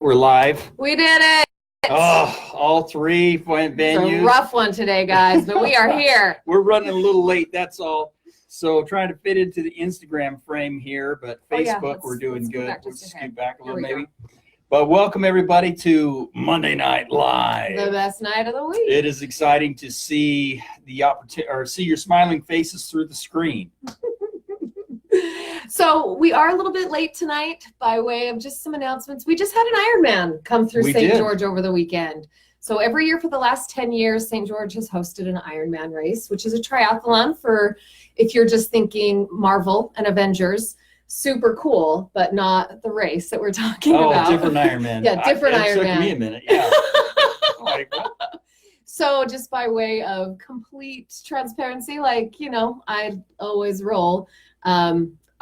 We're live. We did it. Oh, all three venues. It's a rough one today, guys, but we are here. We're running a little late, that's all. So trying to fit into the Instagram frame here, but Facebook, we're doing good. We'll scoot back a little maybe. But welcome everybody to Monday Night Live. The best night of the week. It is exciting to see the opportunity, or see your smiling faces through the screen. So we are a little bit late tonight by way of just some announcements. We just had an Ironman come through St. George over the weekend. So every year for the last 10 years, St. George has hosted an Ironman race, which is a triathlon for if you're just thinking Marvel and Avengers. Super cool, but not the race that we're talking about. Oh, different Ironman. Yeah, different Ironman. It took me a minute, yeah. Like, what? So just by way of complete transparency, like, you know, I always roll.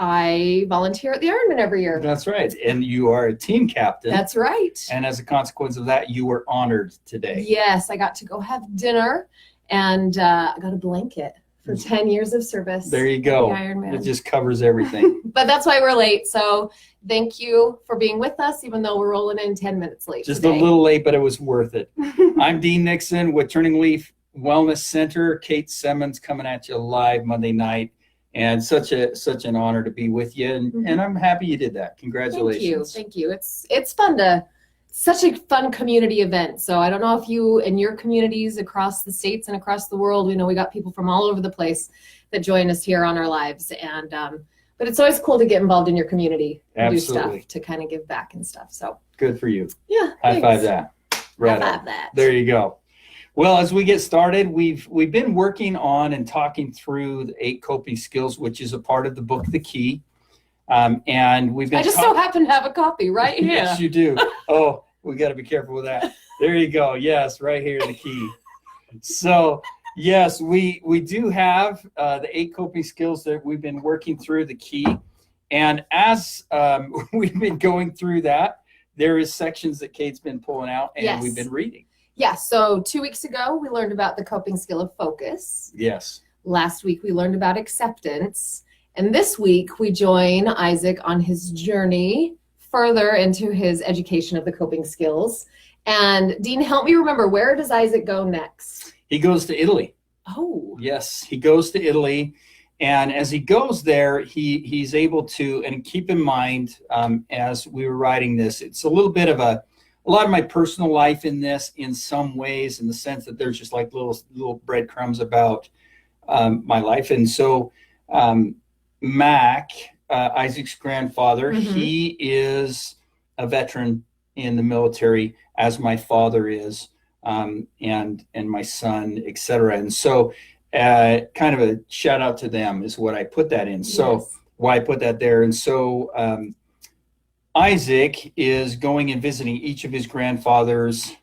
I volunteer at the Ironman every year. That's right. And you are a team captain. That's right. And as a consequence of that, you were honored today. Yes, I got to go have dinner and I got a blanket for 10 years of service. There you go. It just covers everything. But that's why we're late. So thank you for being with us, even though we're rolling in 10 minutes late Just today. A little late, but it was worth it. I'm Dean Nixon with TurningLeaf Wellness Center. Kate Semmens coming at you live Monday night. And such an honor to be with you, and I'm happy you did that. Congratulations. Thank you. It's fun such a fun community event. So I don't know if you and your communities across the states and across the world, we know we got people from all over the place that join us here on our lives, and but it's always cool to get involved in your community and do stuff to kind of give back and stuff. So good for you. Yeah. High five that. Right. High five that. There you go. Well, as we get started, we've been working on and talking through the 8 coping skills, which is a part of the book, The Key. And we've been. I just so happen to have a copy right here. Yes, you do. Oh, we got to be careful with that. There you go. Yes, right here, The Key. So yes, we do have the 8 coping skills that we've been working through, The Key. And as we've been going through that, there is sections that Kate's been pulling out, and we've been reading. Yeah, so 2 weeks ago, we learned about the coping skill of focus. Yes. Last week, we learned about acceptance. And this week, we join Isaac on his journey further into his education of the coping skills. And Dean, help me remember, where does Isaac go next? He goes to Italy. Oh. Yes, he goes to Italy. And as he goes there, he's able to, and keep in mind, as we were writing this, it's a little bit of a lot of my personal life in this, in some ways, in the sense that there's just like little breadcrumbs about my life. And so Mac, Isaac's grandfather, he is a veteran in the military, as my father is, and my son, etc. And so kind of a shout out to them is what I put that in. So why I put that there. And so Isaac is going and visiting each of his grandfather's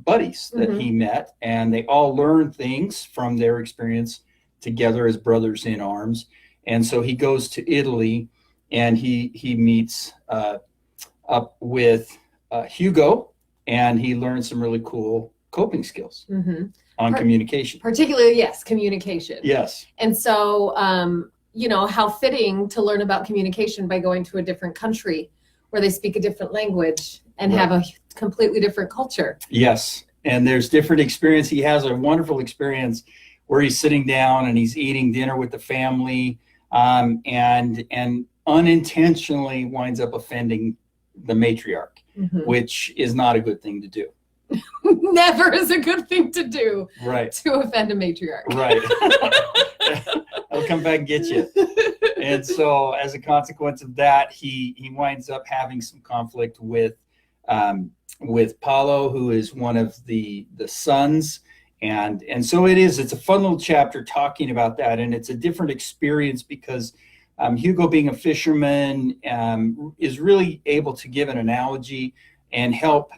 buddies that he met, and they all learn things from their experience together as brothers in arms. And so he goes to Italy, and he meets up with Hugo, and he learns some really cool coping skills on communication. Particularly, yes, communication. Yes. And so you know, how fitting to learn about communication by going to a different country where they speak a different language and have a completely different culture. Yes. And there's different experience. He has a wonderful experience where he's sitting down and he's eating dinner with the family, and unintentionally winds up offending the matriarch, which is not a good thing to do. Never is a good thing to do. Right. To offend a matriarch. Right. I'll come back and get you. And so as a consequence of that, he winds up having some conflict with Paulo, who is one of the sons. And so it's a fun little chapter talking about that. And it's a different experience because Hugo, being a fisherman, is really able to give an analogy and help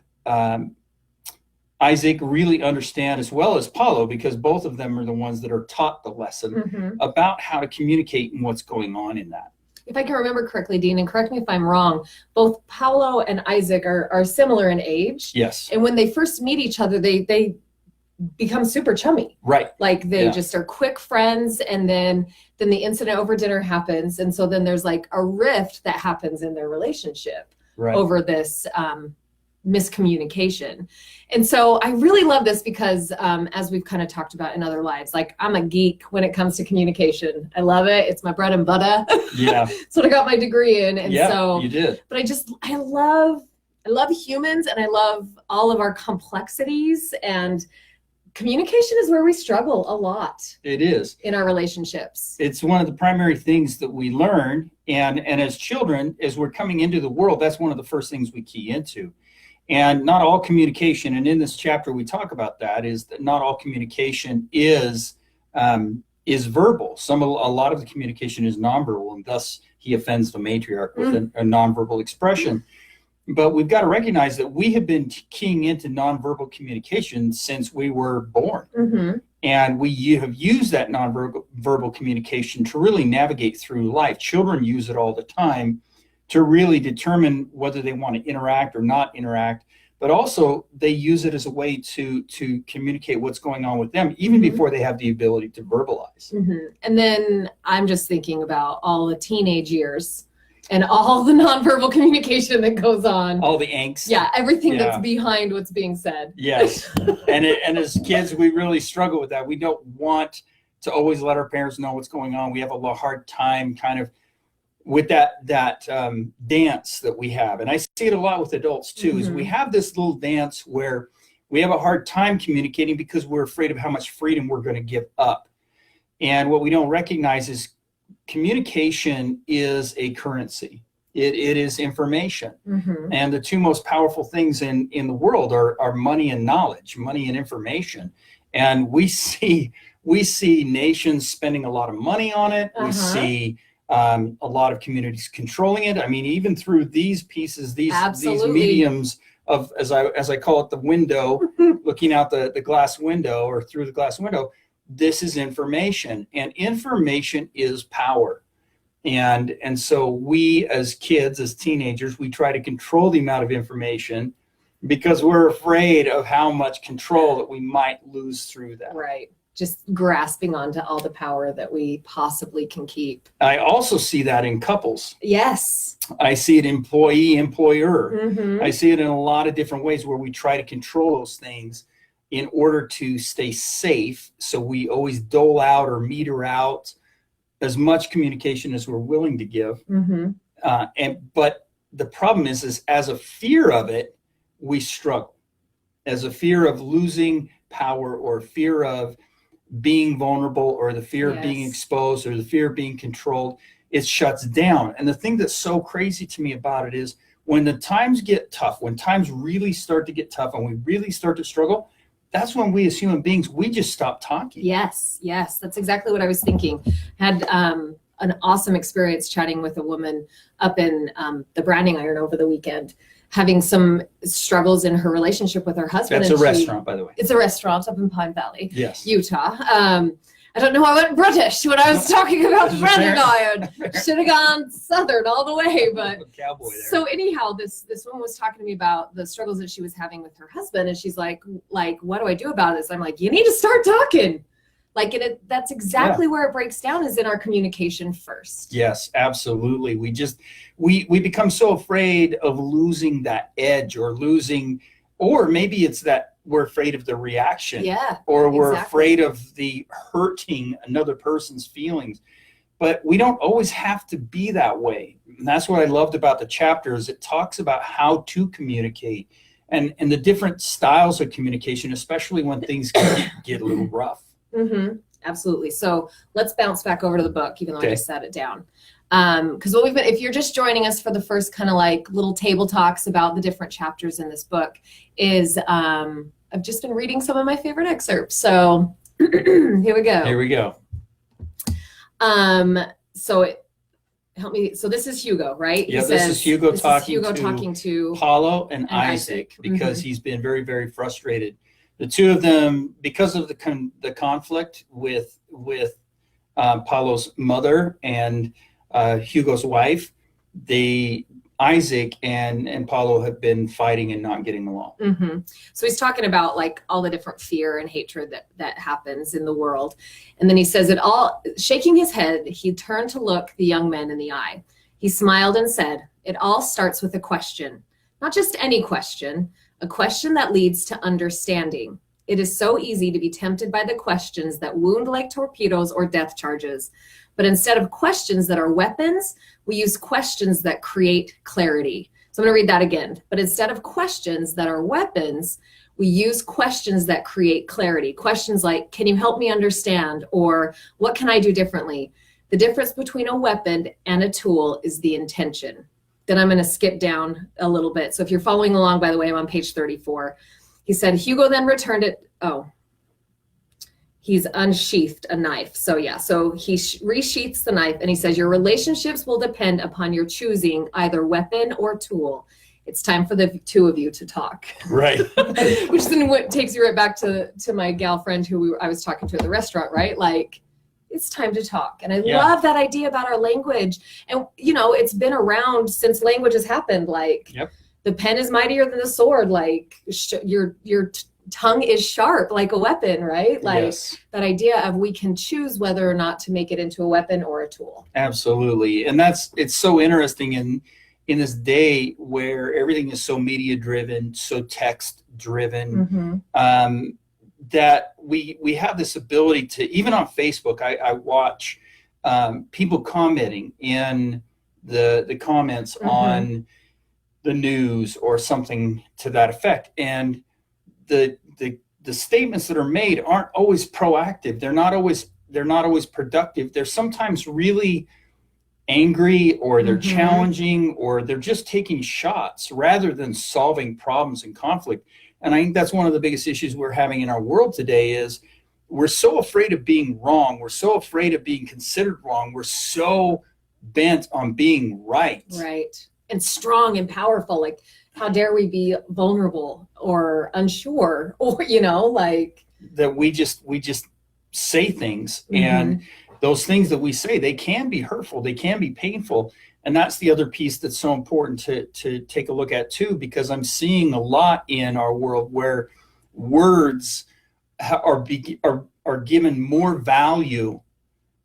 Isaac really understand, as well as Paulo, because both of them are the ones that are taught the lesson about how to communicate and what's going on in that. If I can remember correctly, Dean, and correct me if I'm wrong, both Paulo and Isaac are similar in age. Yes. And when they first meet each other, they become super chummy. Right. Like they just are quick friends, and then the incident over dinner happens, and so then there's like a rift that happens in their relationship. right. over this miscommunication. And so I really love this because as we've kind of talked about in other lives, like I'm a geek when it comes to communication. I love it. It's my bread and butter. Yeah. It's what I got my degree in. And yeah, so you did. But I love humans, and I love all of our complexities, and communication is where we struggle a lot. It is. In our relationships. It's one of the primary things that we learn. And as children, as we're coming into the world, that's one of the first things we key into. And not all communication, and in this chapter we talk about that, is that not all communication is verbal. A lot of the communication is nonverbal, and thus he offends the matriarch with a nonverbal expression. But we've got to recognize that we have been keying into nonverbal communication since we were born. Mm-hmm. And we have used that nonverbal communication to really navigate through life. Children use it all the time to really determine whether they want to interact or not interact. But also they use it as a way to communicate what's going on with them, even before they have the ability to verbalize. Mm-hmm. And then I'm just thinking about all the teenage years and all the nonverbal communication that goes on. All the angst. Yeah, everything that's behind what's being said. Yes. and as kids, we really struggle with that. We don't want to always let our parents know what's going on. We have a hard time kind of with that dance that we have. And I see it a lot with adults too, is we have this little dance where we have a hard time communicating because we're afraid of how much freedom we're going to give up. And what we don't recognize is communication is a currency. It is information. Mm-hmm. And the two most powerful things in the world are money and knowledge, money and information. And we see nations spending a lot of money on it. We see a lot of communities controlling it. I mean, even through these pieces, these mediums of, as I call it, the window, looking out the glass window or through the glass window, this is information, and information is power. And so we as kids, as teenagers, we try to control the amount of information because we're afraid of how much control that we might lose through that. Right. Just grasping onto all the power that we possibly can keep. I also see that in couples. Yes. I see it employee, employer. Mm-hmm. I see it in a lot of different ways where we try to control those things in order to stay safe. So we always dole out or meter out as much communication as we're willing to give. Mm-hmm. But the problem is as a fear of it, we struggle. As a fear of losing power, or fear of being vulnerable, or the fear of being exposed, or the fear of being controlled, it shuts down. And the thing that's so crazy to me about it is when the times get tough, when times really start to get tough and we really start to struggle, that's when we as human beings, we just stop talking. Yes, that's exactly what I was thinking. Had an awesome experience chatting with a woman up in the Branding Iron over the weekend, having some struggles in her relationship with her husband. That's a restaurant, by the way. It's a restaurant up in Pine Valley, yes, Utah. I don't know, I went British when I was talking about the Branding Iron. Should have gone Southern all the way, but cowboy there. So anyhow, this woman was talking to me about the struggles that she was having with her husband, and she's like, what do I do about this? I'm like, you need to start talking. Like, that's exactly where it breaks down, is in our communication first. Yes, absolutely. We become so afraid of losing that edge, or maybe it's that we're afraid of the reaction. Yeah. Or we're afraid of the hurting another person's feelings. But we don't always have to be that way. And that's what I loved about the chapter, is it talks about how to communicate and the different styles of communication, especially when things get a little rough. Mm-hmm. Absolutely. So let's bounce back over to the book, even though I just sat it down. Because if you're just joining us for the first kind of like little table talks about the different chapters in this book, is I've just been reading some of my favorite excerpts. So here we go. Help me. So this is Hugo, right? Yeah, this is Hugo talking to Paulo and Isaac, because he's been very, very frustrated. The two of them, because of the conflict with Paulo's mother and Hugo's wife, Isaac and Paulo have been fighting and not getting along. Mm-hmm. So he's talking about like all the different fear and hatred that happens in the world. And then he says shaking his head, he turned to look the young men in the eye. He smiled and said, It all starts with a question, not just any question, a question that leads to understanding. It is so easy to be tempted by the questions that wound like torpedoes or death charges. But instead of questions that are weapons, we use questions that create clarity. So I'm going to read that again. But instead of questions that are weapons, we use questions that create clarity. Questions like, can you help me understand? Or what can I do differently? The difference between a weapon and a tool is the intention. Then I'm going to skip down a little bit. So if you're following along, by the way, I'm on page 34. He said, Hugo then returned it. Oh, he's unsheathed a knife. So yeah, so he resheaths the knife and he says, your relationships will depend upon your choosing either weapon or tool. It's time for the two of you to talk. Right. Which then takes you right back to my gal friend who I was talking to at the restaurant, right? Like, it's time to talk. And I love that idea about our language. And, you know, it's been around since language has happened. Like, the pen is mightier than the sword. Like, your tongue is sharp like a weapon, right? Like that idea of we can choose whether or not to make it into a weapon or a tool. Absolutely. And it's so interesting in this day where everything is so media driven, so text driven, that we have this ability to, even on Facebook, I watch people commenting in the comments on the news or something to that effect. And the statements that are made aren't always proactive. They're not always productive. They're sometimes really angry, or they're challenging, or they're just taking shots rather than solving problems and conflict. And I think that's one of the biggest issues we're having in our world today is we're so afraid of being wrong. We're so afraid of being considered wrong. We're so bent on being right. Right. And strong and powerful. Like, how dare we be vulnerable or unsure, or, you know, like that we just say things, and those things that we say, they can be hurtful, they can be painful. And that's the other piece that's so important to take a look at too, because I'm seeing a lot in our world where words are given more value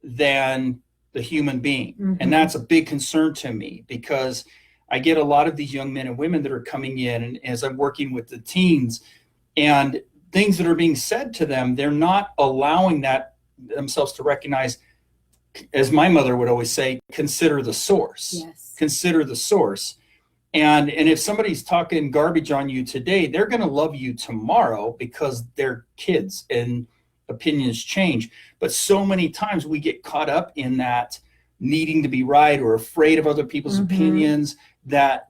than the human being. And that's a big concern to me, because I get a lot of these young men and women that are coming in, and as I'm working with the teens, and things that are being said to them, they're not allowing themselves to recognize, as my mother would always say, consider the source. Yes. Consider the source. And if somebody's talking garbage on you today, they're going to love you tomorrow because they're kids and opinions change. But so many times we get caught up in that needing to be right or afraid of other people's opinions, that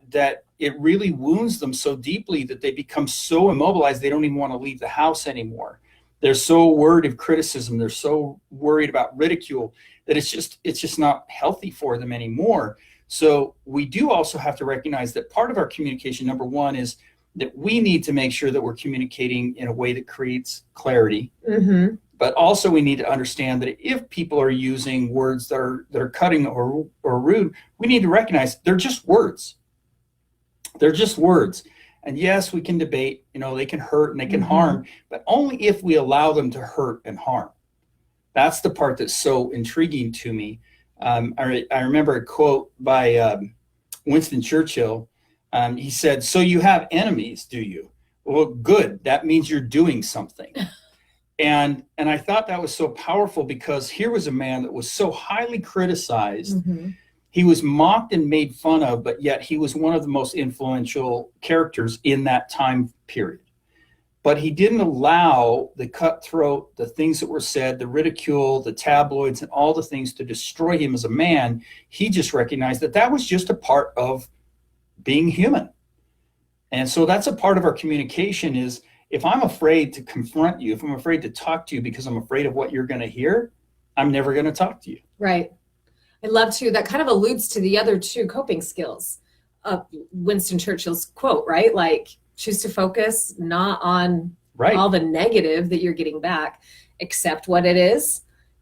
it really wounds them so deeply that they become so immobilized they don't even want to leave the house anymore. They're so worried of criticism, they're so worried about ridicule, that it's just not healthy for them anymore. So we do also have to recognize that part of our communication, number one, is that we need to make sure that we're communicating in a way that creates clarity. But also we need to understand that if people are using words that are cutting or rude, we need to recognize they're just words. They're just words. And yes, we can debate, you know, they can hurt and they can harm, but only if we allow them to hurt and harm. That's the part that's so intriguing to me. I remember a quote by Winston Churchill. He said, "So you have enemies, do you? Well, good. That means you're doing something." And I thought that was so powerful, because here was a man that was so highly criticized. He was mocked and made fun of, but yet he was one of the most influential characters in that time period. But he didn't allow the cutthroat, the things that were said, the ridicule, the tabloids, and all the things to destroy him as a man. He just recognized that was just a part of being human. And so that's a part of our communication is, if I'm afraid to confront you, if I'm afraid to talk to you because I'm afraid of what you're going to hear, I'm never going to talk to you. Right. I love to, that kind of alludes to the other two coping skills of Winston Churchill's quote, right? Like, choose to focus not on all the negative that you're getting back, accept what it is,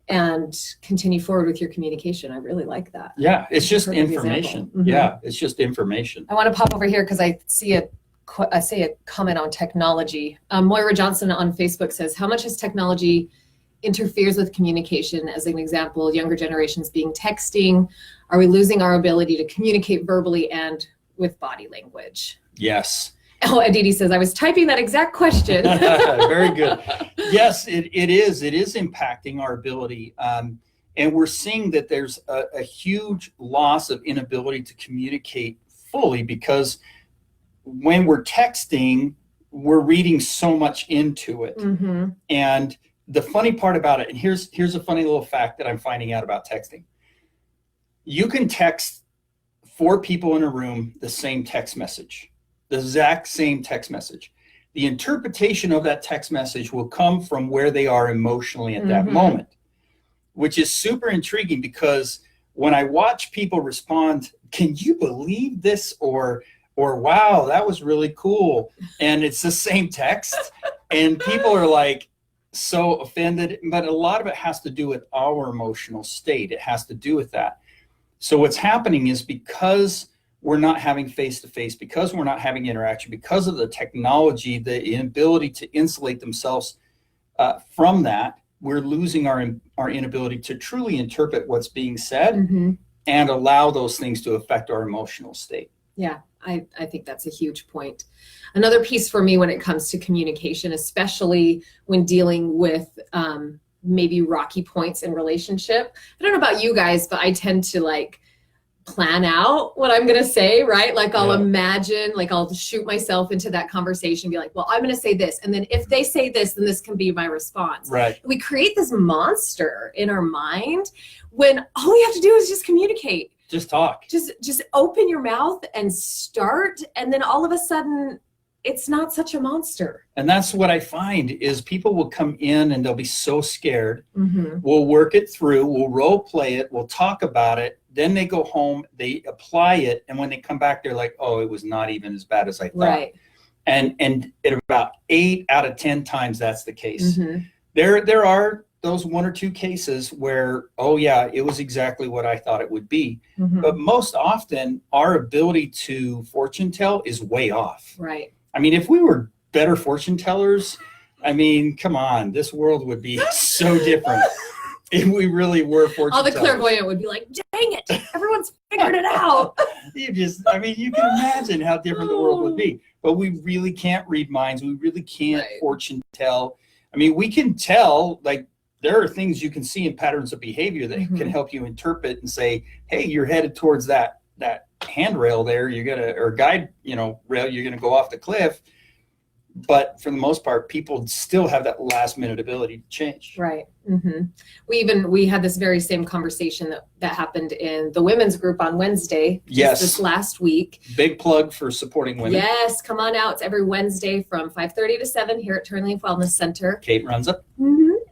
and continue forward with your communication. I really like that. Yeah, it's just information. Yeah, it's just information. I want to pop over here because I see a comment on technology. Moira Johnson on Facebook says, how much has technology interferes with communication? As an example, younger generations being texting. Are we losing our ability to communicate verbally and with body language? Yes. Oh, Aditi says, I was typing that exact question. Very good. Yes, it is. It is impacting our ability. And we're seeing that there's a huge loss of inability to communicate fully, because when we're texting, we're reading so much into it. Mm-hmm. And the funny part about it, and here's a funny little fact that I'm finding out about texting. You can text 4 people in a room the same text message, the exact same text message. The interpretation of that text message will come from where they are emotionally at that moment, which is super intriguing, because when I watch people respond, can you believe this? Or wow, that was really cool. And it's the same text. And people are like so offended. But a lot of it has to do with our emotional state. It has to do with that. So what's happening is, because we're not having face-to-face, because we're not having interaction, because of the technology, the inability to insulate themselves from that, we're losing our inability to truly interpret what's being said and allow those things to affect our emotional state. Yeah, I think that's a huge point. Another piece for me when it comes to communication, especially when dealing with maybe rocky points in relationship. I don't know about you guys, but I tend to like plan out what I'm going to say, right? Like I'll imagine, like I'll shoot myself into that conversation, be like, well, I'm going to say this. And then if they say this, then this can be my response. Right. We create this monster in our mind when all we have to do is just communicate. Just talk. Just open your mouth and start. And then all of a sudden, it's not such a monster. And that's what I find is people will come in and they'll be so scared. We'll work it through. We'll role play it. We'll talk about it. Then they go home, they apply it. And when they come back, they're like, oh, it was not even as bad as I thought. Right. And at about 8 out of 10 times, that's the case. There are those 1 or 2 cases where, oh yeah, it was exactly what I thought it would be. But most often our ability to fortune tell is way off. Right. I mean, if we were better fortune tellers, I mean, come on, this world would be so different if we really were fortune tellers. All the clairvoyant would be like, dang it, everyone's figured it out. You can imagine how different the world would be. But we really can't read minds. We really can't fortune tell. I mean, we can tell, like, there are things you can see in patterns of behavior that can help you interpret and say, hey, you're headed towards that handrail there, or guide, rail, you're gonna go off the cliff. But for the most part, people still have that last minute ability to change. Right. We had this very same conversation that happened in the women's group on Wednesday. Yes. This last week. Big plug for supporting women. Yes, come on out. It's every Wednesday from 5:30 to 7 here at TurningLeaf Wellness Center. Kate runs it.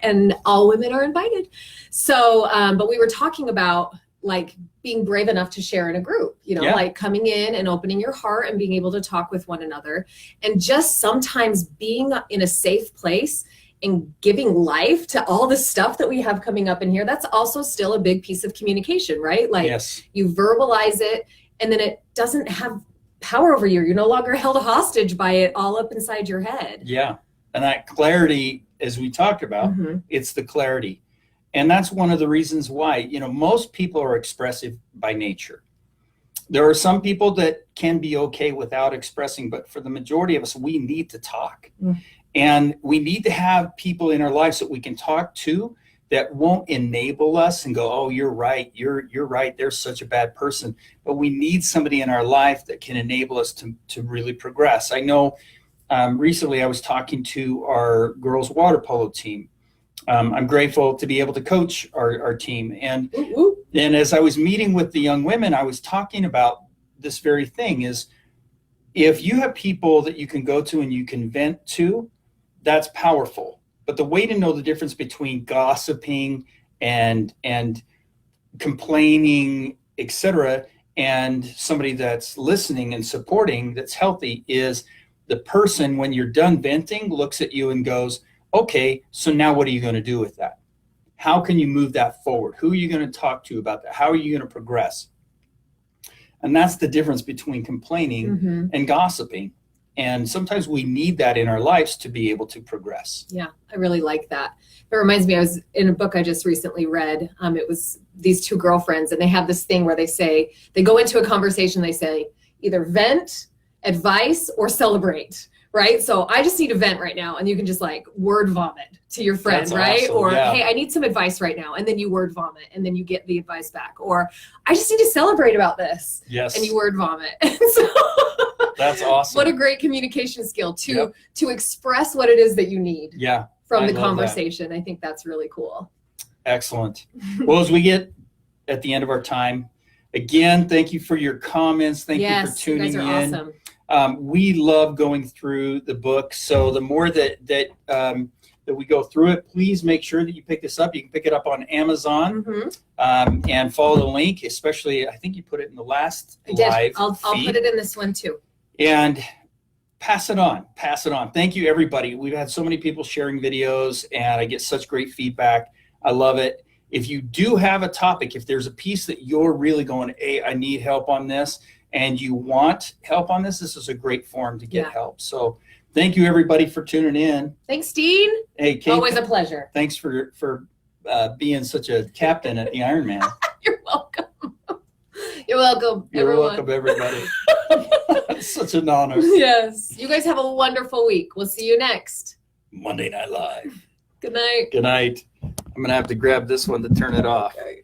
And all women are invited. So, but we were talking about like being brave enough to share in a group, like coming in and opening your heart and being able to talk with one another, and just sometimes being in a safe place and giving life to all the stuff that we have coming up in here. That's also still a big piece of communication, right? Like you verbalize it and then it doesn't have power over you. You're no longer held hostage by it all up inside your head. Yeah. And that clarity, as we talked about, it's the clarity. And that's one of the reasons why, most people are expressive by nature. There are some people that can be okay without expressing, but for the majority of us, we need to talk. And we need to have people in our lives that we can talk to that won't enable us and go, oh, you're right. You're right. They're such a bad person. But we need somebody in our life that can enable us to really progress. I know recently I was talking to our girls water polo team. I'm grateful to be able to coach our team. And as I was meeting with the young women, I was talking about this very thing is, if you have people that you can go to and you can vent to, that's powerful. But the way to know the difference between gossiping and complaining, etc., and somebody that's listening and supporting that's healthy is the person, when you're done venting, looks at you and goes, okay, so now what are you going to do with that? How can you move that forward? Who are you going to talk to about that? How are you going to progress? And that's the difference between complaining and gossiping. And sometimes we need that in our lives to be able to progress. Yeah, I really like that. It reminds me, I was in a book I just recently read. It was these two girlfriends, and they have this thing where they go into a conversation, they say either vent, advice, or celebrate, right? So I just need a vent right now, and you can just like word vomit to your friend, That's right? awesome. Or, yeah. hey, I need some advice right now, and then you word vomit, and then you get the advice back. Or I just need to celebrate about this, Yes. and you word vomit. And so That's awesome. what a great communication skill to express what it is that you need. Yeah. From I the love conversation. I think that's really cool. Excellent. Well, as we get at the end of our time, again, thank you for your comments. Thank you for tuning you guys in. are awesome. We love going through the book. So the more that we go through it, please make sure that you pick this up. You can pick it up on Amazon and follow the link, especially, I think you put it in the last live I'll feed. put it in this one too. And pass it on. Thank you, everybody. We've had so many people sharing videos, and I get such great feedback. I love it. If you do have a topic, if there's a piece that you're really going, hey, I need help on this, and you want help on this is a great forum to get help. So thank you, everybody, for tuning in. Thanks, Dean. Hey, Kate, always a pleasure. Thanks for being such a captain at the Ironman. You're welcome. You're welcome, welcome, everybody. It's such an honor. Yes. You guys have a wonderful week. We'll see you next Monday Night Live. Good night. Good night. I'm going to have to grab this one to turn it off. Okay.